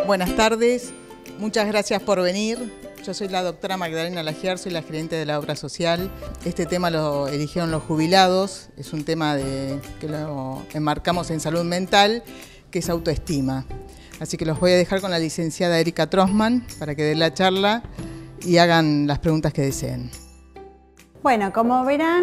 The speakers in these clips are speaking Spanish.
Buenas tardes, muchas gracias por venir. Yo soy la doctora Magdalena Lagiar, soy la gerente de la obra social. Este tema lo eligieron los jubilados, es un tema que lo enmarcamos en salud mental, que es autoestima. Así que los voy a dejar con la licenciada Erika Trossman para que dé la charla y hagan las preguntas que deseen. Bueno, como verán,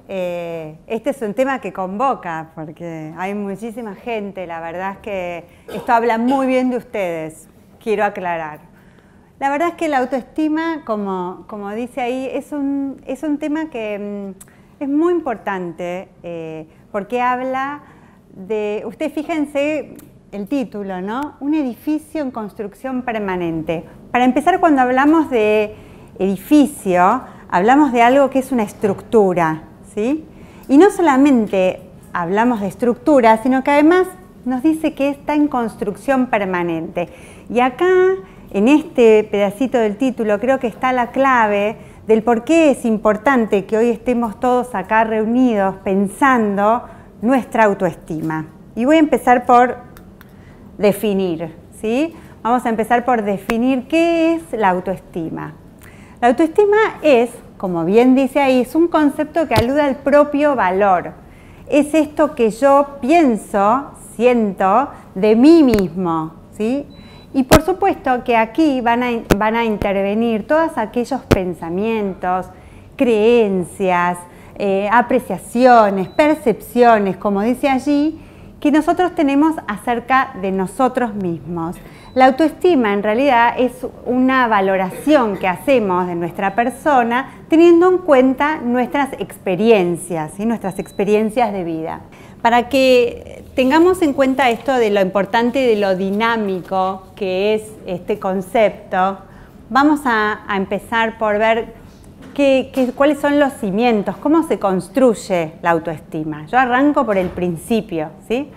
este es un tema que convoca, porque hay muchísima gente. La verdad es que esto habla muy bien de ustedes, quiero aclarar. La verdad es que la autoestima, como dice ahí, es un tema que es muy importante, porque habla de, ustedes fíjense el título, ¿no? Un edificio en construcción permanente. Para empezar, cuando hablamos de edificio, hablamos de algo que es una estructura, ¿sí? Y no solamente hablamos de estructura, sino que además nos dice que está en construcción permanente. Y acá, en este pedacito del título, creo que está la clave del por qué es importante que hoy estemos todos acá reunidos pensando nuestra autoestima. Y voy a empezar por definir, ¿sí? Vamos a empezar por definir qué es la autoestima. La autoestima es, como bien dice ahí, es un concepto que alude al propio valor. Es esto que yo pienso, siento de mí mismo, ¿sí? Y por supuesto que aquí van a intervenir todos aquellos pensamientos, creencias, apreciaciones, percepciones, como dice allí, que nosotros tenemos acerca de nosotros mismos. La autoestima en realidad es una valoración que hacemos de nuestra persona teniendo en cuenta nuestras experiencias, ¿sí? Nuestras experiencias de vida. Para que tengamos en cuenta esto de lo importante y de lo dinámico que es este concepto, vamos a empezar por ver cuáles son los cimientos, cómo se construye la autoestima. Yo arranco por el principio, ¿sí?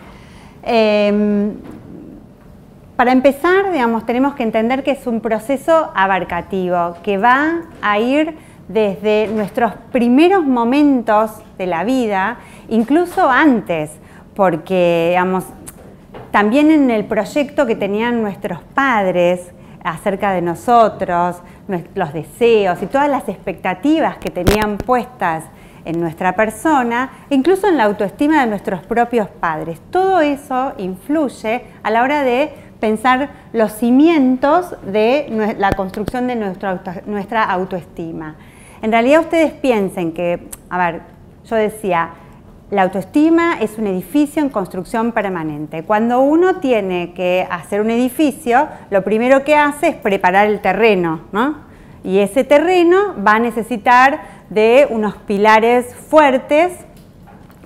Para empezar, digamos, tenemos que entender que es un proceso abarcativo, que va a ir desde nuestros primeros momentos de la vida, incluso antes, porque, digamos, también en el proyecto que tenían nuestros padres acerca de nosotros, los deseos y todas las expectativas que tenían puestas en nuestra persona, incluso en la autoestima de nuestros propios padres. Todo eso influye a la hora de pensar los cimientos de la construcción de nuestra autoestima. En realidad ustedes piensen que, a ver, yo decía, la autoestima es un edificio en construcción permanente. Cuando uno tiene que hacer un edificio, lo primero que hace es preparar el terreno, ¿no? Y ese terreno va a necesitar de unos pilares fuertes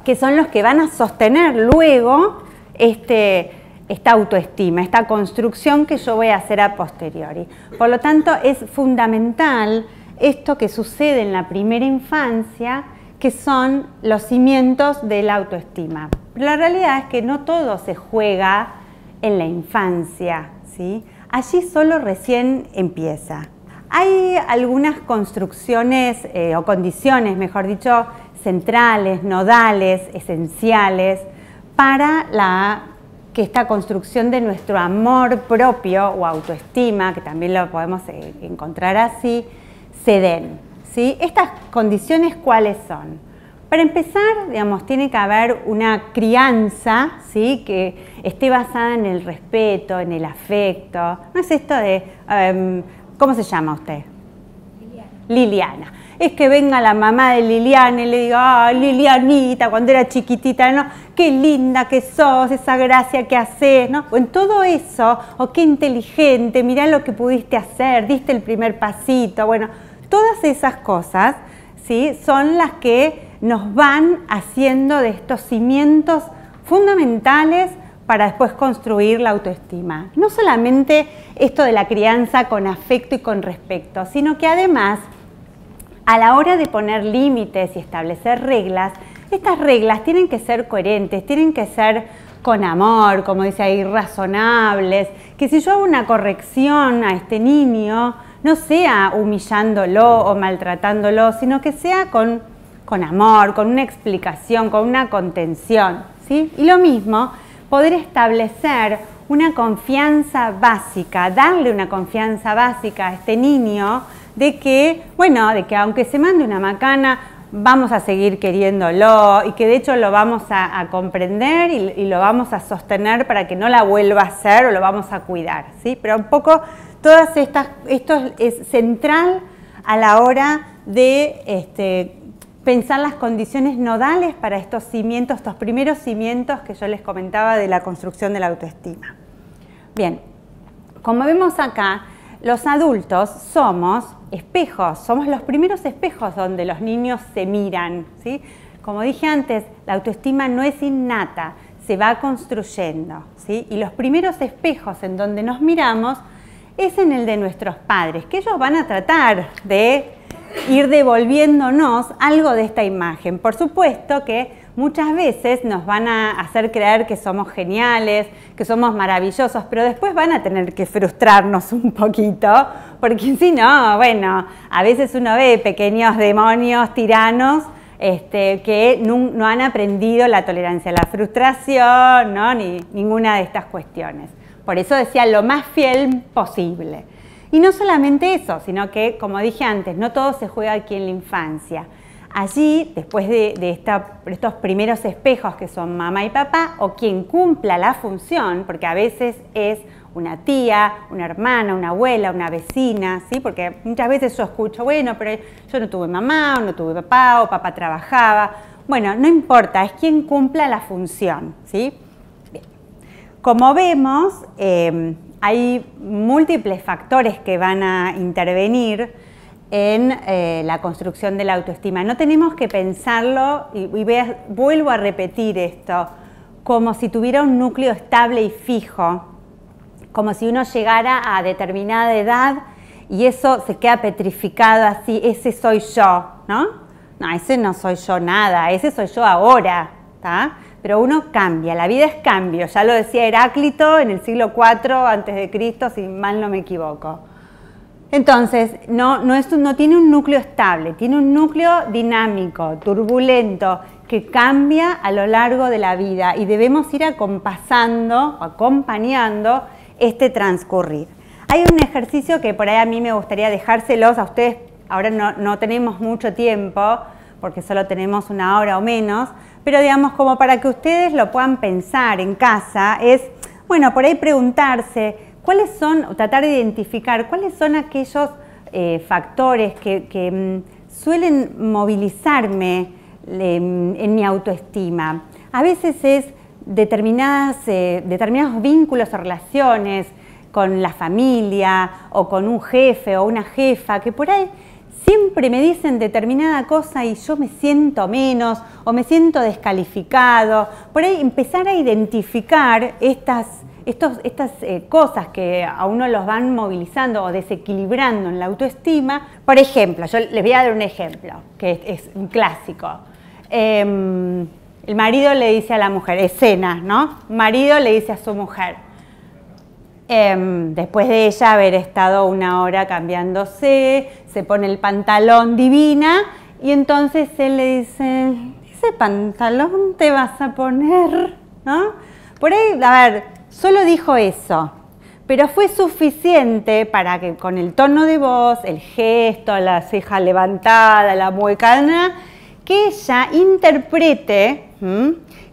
que son los que van a sostener luego esta autoestima, esta construcción que yo voy a hacer a posteriori. Por lo tanto, es fundamental esto que sucede en la primera infancia, que son los cimientos de la autoestima. Pero la realidad es que no todo se juega en la infancia, ¿sí? Allí solo recién empieza. Hay algunas construcciones o condiciones, mejor dicho, centrales, nodales, esenciales para que esta construcción de nuestro amor propio o autoestima, que también lo podemos encontrar así, se den, ¿sí? Estas condiciones, ¿cuáles son? Para empezar, digamos, tiene que haber una crianza, ¿sí? Que esté basada en el respeto, en el afecto. No es esto de, ¿cómo se llama usted? Liliana. Liliana. Es que venga la mamá de Liliana y le diga, ¡ah, Lilianita, cuando era chiquitita, ¿no? Qué linda que sos, esa gracia que haces, ¿no? O en todo eso, o qué inteligente, mirá lo que pudiste hacer, diste el primer pasito, bueno, todas esas cosas, ¿sí? Son las que nos van haciendo de estos cimientos fundamentales para después construir la autoestima. No solamente esto de la crianza con afecto y con respeto, sino que además, a la hora de poner límites y establecer reglas, estas reglas tienen que ser coherentes, tienen que ser con amor, como dice ahí, razonables, que si yo hago una corrección a este niño, no sea humillándolo o maltratándolo, sino que sea con amor, con una explicación, con una contención, ¿sí? Y lo mismo, poder establecer una confianza básica, darle una confianza básica a este niño de que, bueno, de que aunque se mande una macana, vamos a seguir queriéndolo y que de hecho lo vamos a comprender y lo vamos a sostener para que no la vuelva a hacer o lo vamos a cuidar, ¿sí? Pero un poco todas estas, esto es central a la hora de pensar las condiciones nodales para estos cimientos, estos primeros cimientos que yo les comentaba de la construcción de la autoestima. Bien, como vemos acá, los adultos somos espejos, somos los primeros espejos donde los niños se miran, ¿sí? Como dije antes, la autoestima no es innata, se va construyendo, ¿sí? Y los primeros espejos en donde nos miramos es en el de nuestros padres, que ellos van a tratar de ir devolviéndonos algo de esta imagen. Por supuesto que muchas veces nos van a hacer creer que somos geniales, que somos maravillosos, pero después van a tener que frustrarnos un poquito, porque si no, bueno, a veces uno ve pequeños demonios tiranos que no han aprendido la tolerancia a la frustración, ¿no? Ni ninguna de estas cuestiones. Por eso decía lo más fiel posible. Y no solamente eso, sino que, como dije antes, no todo se juega aquí en la infancia. Allí, después de estos primeros espejos que son mamá y papá, o quien cumpla la función, porque a veces es una tía, una hermana, una abuela, una vecina, ¿sí? Porque muchas veces yo escucho, bueno, pero yo no tuve mamá, o no tuve papá, o papá trabajaba. Bueno, no importa, es quien cumpla la función, ¿sí? Bien. Como vemos, hay múltiples factores que van a intervenir en la construcción de la autoestima. No tenemos que pensarlo, y vuelvo a repetir esto, como si tuviera un núcleo estable y fijo, como si uno llegara a determinada edad y eso se queda petrificado así, ese soy yo, ¿no? No, ese no soy yo nada, ese soy yo ahora, ¿tá? Pero uno cambia, la vida es cambio, ya lo decía Heráclito en el siglo IV a.C., si mal no me equivoco. Entonces, no tiene un núcleo estable, tiene un núcleo dinámico, turbulento, que cambia a lo largo de la vida y debemos ir acompasando, acompañando este transcurrir. Hay un ejercicio que por ahí a mí me gustaría dejárselos a ustedes, ahora no tenemos mucho tiempo, porque solo tenemos una hora o menos, pero digamos como para que ustedes lo puedan pensar en casa, es, bueno, por ahí preguntarse, ¿cuáles son, o tratar de identificar, cuáles son aquellos factores que suelen movilizarme en mi autoestima? A veces es determinados vínculos o relaciones con la familia o con un jefe o una jefa que por ahí siempre me dicen determinada cosa y yo me siento menos o me siento descalificado. Por ahí empezar a identificar estas cosas que a uno los van movilizando o desequilibrando en la autoestima. Por ejemplo, yo les voy a dar un ejemplo que es un clásico. El marido le dice a la mujer, escena, ¿no? Un marido le dice a su mujer, después de ella haber estado una hora cambiándose, se pone el pantalón divina y entonces él le dice, ¿ese pantalón te vas a poner? ¿No? Por ahí, a ver, solo dijo eso, pero fue suficiente para que con el tono de voz, el gesto, la ceja levantada, la muecana, que ella interprete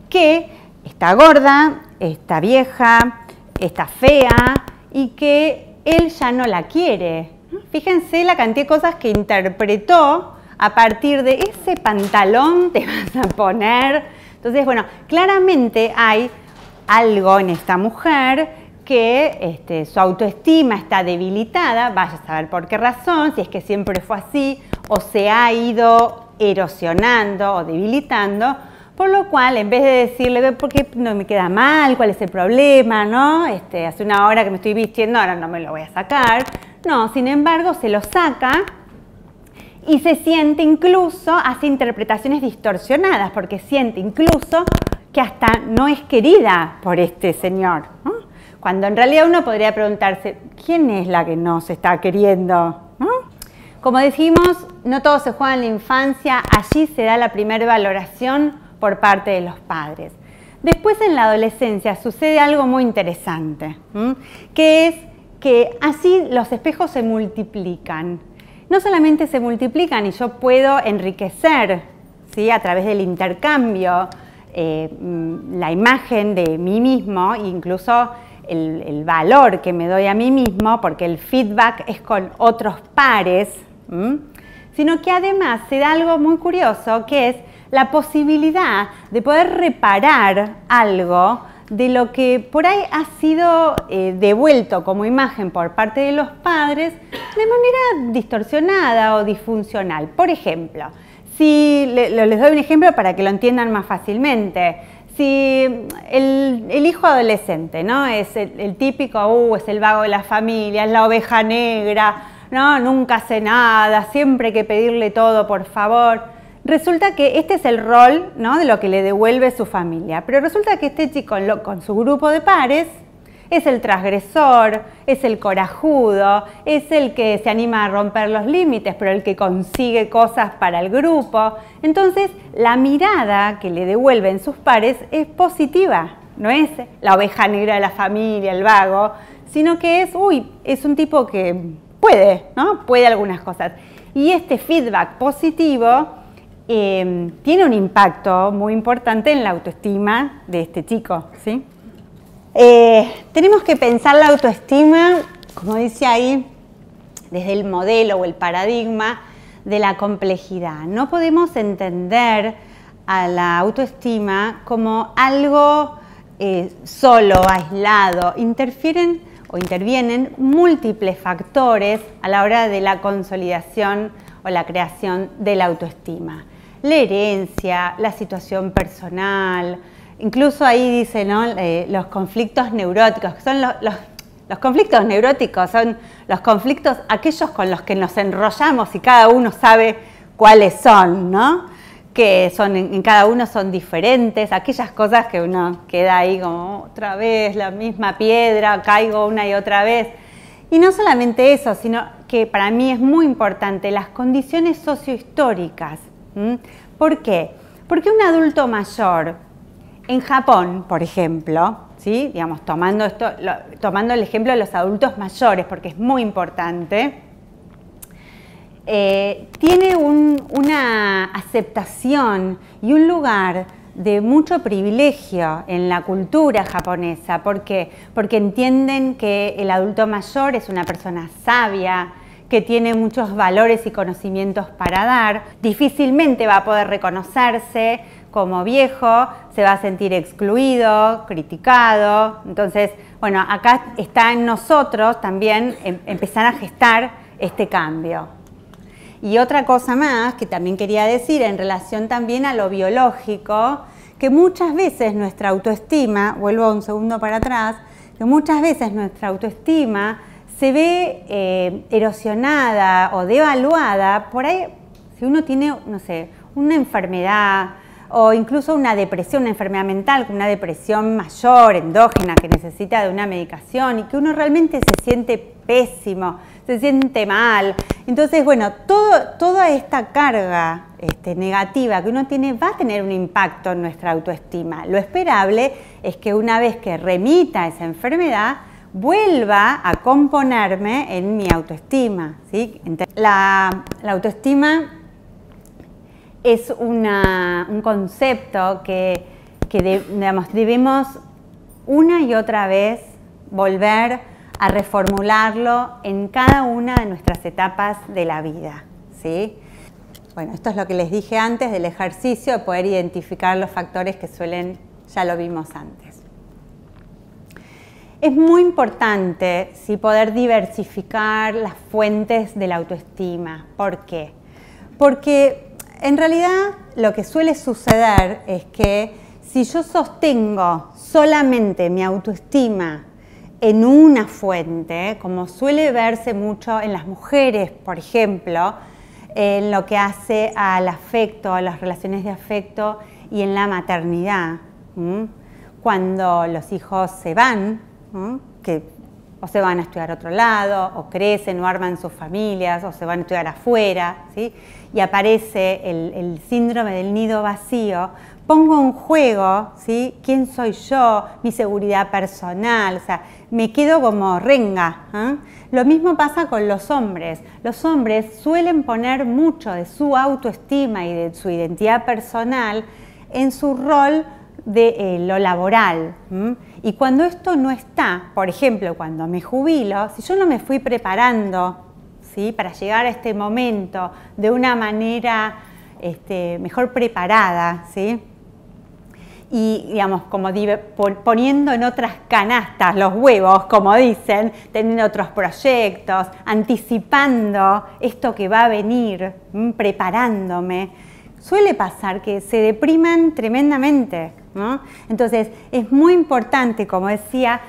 que está gorda, está vieja, está fea y que él ya no la quiere. Fíjense la cantidad de cosas que interpretó a partir de ese pantalón te vas a poner. Entonces, bueno, claramente hay algo en esta mujer que su autoestima está debilitada, vaya a saber por qué razón, si es que siempre fue así o se ha ido erosionando o debilitando, por lo cual en vez de decirle ¿por qué no me queda mal? ¿Cuál es el problema? ¿No? Hace una hora que me estoy vistiendo, ahora no me lo voy a sacar. No, sin embargo se lo saca y se siente incluso, hace interpretaciones distorsionadas porque siente incluso que hasta no es querida por este señor, ¿no? Cuando en realidad uno podría preguntarse, ¿quién es la que no se está queriendo? ¿No? Como dijimos, no todo se juega en la infancia, allí se da la primera valoración por parte de los padres. Después en la adolescencia sucede algo muy interesante, que es que así los espejos se multiplican. No solamente se multiplican y yo puedo enriquecer, ¿sí?, a través del intercambio la imagen de mí mismo, incluso el valor que me doy a mí mismo, porque el feedback es con otros pares, sino que además se da algo muy curioso, que es la posibilidad de poder reparar algo de lo que por ahí ha sido devuelto como imagen por parte de los padres de manera distorsionada o disfuncional. Por ejemplo, si les doy un ejemplo para que lo entiendan más fácilmente. Si el hijo adolescente, ¿no?, es el típico, es el vago de la familia, es la oveja negra, ¿no?, nunca hace nada, siempre hay que pedirle todo, por favor. Resulta que este es el rol, ¿no?, de lo que le devuelve su familia, pero resulta que este chico con su grupo de pares es el transgresor, es el corajudo, es el que se anima a romper los límites, pero el que consigue cosas para el grupo. Entonces, la mirada que le devuelven sus pares es positiva, no es la oveja negra de la familia, el vago, sino que es un tipo que puede, ¿no?, puede algunas cosas. Y este feedback positivo tiene un impacto muy importante en la autoestima de este chico, ¿sí? Tenemos que pensar la autoestima, como dice ahí, desde el modelo o el paradigma de la complejidad. No podemos entender a la autoestima como algo solo, aislado. Intervienen múltiples factores a la hora de la consolidación o la creación de la autoestima. La herencia, la situación personal, incluso ahí dice, ¿no?, los conflictos neuróticos, que son los conflictos neuróticos, son los conflictos aquellos con los que nos enrollamos y cada uno sabe cuáles son, ¿no?, que son en cada uno son diferentes, aquellas cosas que uno queda ahí como otra vez, la misma piedra, caigo una y otra vez. Y no solamente eso, sino que para mí es muy importante las condiciones sociohistóricas. ¿Por qué? Porque un adulto mayor, en Japón, por ejemplo, ¿sí?, digamos, tomando el ejemplo de los adultos mayores, porque es muy importante, tiene una aceptación y un lugar de mucho privilegio en la cultura japonesa. ¿Por qué? Porque entienden que el adulto mayor es una persona sabia, que tiene muchos valores y conocimientos para dar, difícilmente va a poder reconocerse como viejo, se va a sentir excluido, criticado. Entonces, bueno, acá está en nosotros también empezar a gestar este cambio. Y otra cosa más que también quería decir en relación también a lo biológico, que muchas veces nuestra autoestima, vuelvo un segundo para atrás, que muchas veces nuestra autoestima se ve erosionada o devaluada por ahí si uno tiene, no sé, una enfermedad o incluso una depresión, una enfermedad mental, una depresión mayor, endógena, que necesita de una medicación y que uno realmente se siente pésimo, se siente mal. Entonces, bueno, toda esta carga negativa que uno tiene va a tener un impacto en nuestra autoestima. Lo esperable es que una vez que remita esa enfermedad, vuelva a componerme en mi autoestima, ¿sí? La autoestima es un concepto que digamos, debemos una y otra vez volver a reformularlo en cada una de nuestras etapas de la vida, ¿sí? Bueno, esto es lo que les dije antes del ejercicio, de poder identificar los factores que ya lo vimos antes. Es muy importante, ¿sí?, poder diversificar las fuentes de la autoestima. ¿Por qué? Porque en realidad lo que suele suceder es que si yo sostengo solamente mi autoestima en una fuente, como suele verse mucho en las mujeres, por ejemplo, en lo que hace al afecto, a las relaciones de afecto y en la maternidad, cuando los hijos se van, que O se van a estudiar a otro lado, o crecen o arman sus familias, o se van a estudiar afuera, ¿sí? Y aparece el síndrome del nido vacío. Pongo en juego, ¿sí?, quién soy yo, mi seguridad personal, o sea, me quedo como renga, ¿eh? Lo mismo pasa con los hombres. Los hombres suelen poner mucho de su autoestima y de su identidad personal en su rol de lo laboral. Y cuando esto no está, por ejemplo, cuando me jubilo, si yo no me fui preparando, ¿sí?, para llegar a este momento de una manera mejor preparada, ¿sí?, y digamos, como poniendo en otras canastas los huevos, como dicen, teniendo otros proyectos, anticipando esto que va a venir, preparándome, suele pasar que se depriman tremendamente, ¿no? Entonces, es muy importante, como decía,